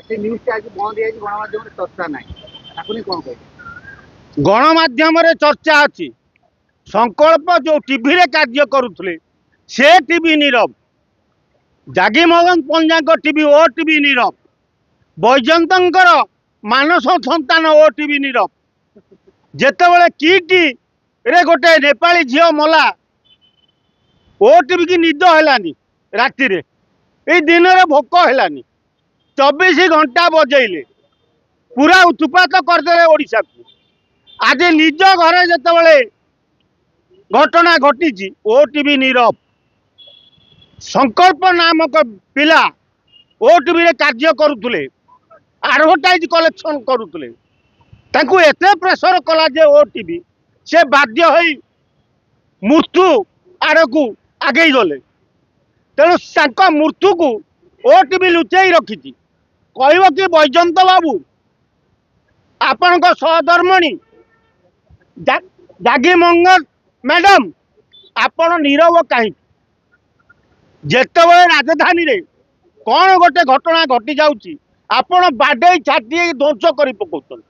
से न्यूज़ आज बंद है गणमाध्यम चर्चा ना कौन कह गणमाध्यम चर्चा अच्छी संकल्प जो टीवी रे कार्य करुले से टीवी नीरव जागी मोहन पंजा टीवी ओ टीवी नीरव बैजयंतर मानस संतान ओ टीवी नीरव जेतेबेले किटी रे गोटे नेपाली झील मला ओ टीवी की निद है राति रे ए दिन में भोक है 24 घंटा बजेले पूरा उत्पात करदे ओडिशा को आज निज घरे जितेबले घटना घटी ओ टीवी नीरव संकल्प नामक पिला ओ टीवी रे कार्य करुले एडवर्टाइज कलेक्शन करुले तांकू एते प्रेशर कला जे ओ टीवी से बाध्य होई मृत्यु आड़ को आगे गले तेणु मृत्यु को ओ टीवी लुचई रखी कह कि बैजयंत बाबू आपण सहधर्मणी जागी मंगल मैडम आपण नीरव कहीं जेतेबेले राजधानी रे कौन गोटे घटना घटी जाउची आपण बाडे छाती ध्वंस कर पकाउछन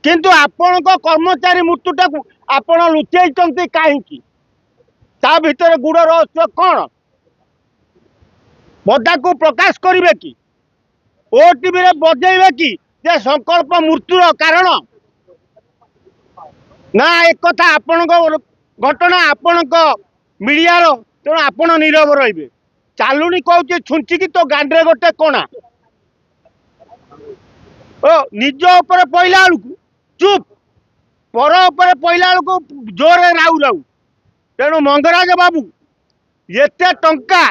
किंतु आपण कर्मचारी मृत्युटा को आपण लुचेइचंती काहेकि ता भीतर गुड़ रहस्य कौन बदा को प्रकाश करिवे कि ओ टीवी रे बजेइबे कि जे संकल्प मृत्युर कारण ना एक कथा आपण घटना आपण मीडिया तेणु आपण नीरव रहिबे चालुनी कहूँ छुंचिकी तो गांडे गोटे कणा ओ निज उपर पइला बेलू चुप पर उपर पइला बेलू जोरे राउ राउ तेणु मंगराज बाबू एते टंका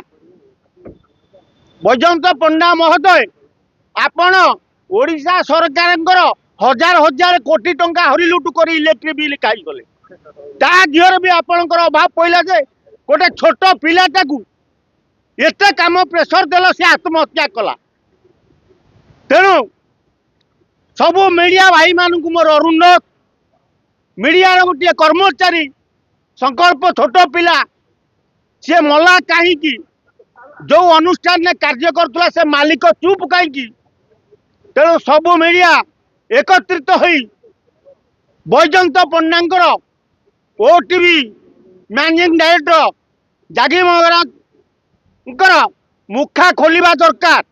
बैजयंत पंडा महोदय आपण ओडिशा सरकार हजार हजार कोटी टंका हरिलुट कर इलेक्ट्रिक बिल खाई गले ता दिहर भी आपणकर अभाव पइला जे गोटे छोट पिलाटा को एते काम प्रेशर देल से आत्महत्या कला तेणु सबू मीडिया भाई मानू मोर अनुरोध मीडिया गोटे कर्मचारी संकल्प छोट पिला सी मला कहीं जो अनुष्ठान में कार्य करुला से मालिक चुप कहीं तेणु सबू मीडिया एकत्रित होई बैजयंत पंडा ओ टीवी मैनेजिंग डायरेक्टर जागी मोहरा मुखा खोलिबा दरकार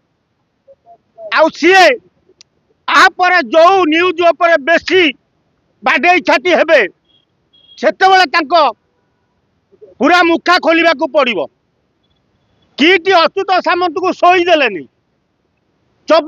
आउ सीए आपर जो न्यूज उपर बेसी बाडे छाती हेबे सेतेबेले तांको पूरा मुखा खोलिबा को पड़िबो किटी अच्युत सामंत को सोई देलेनी 24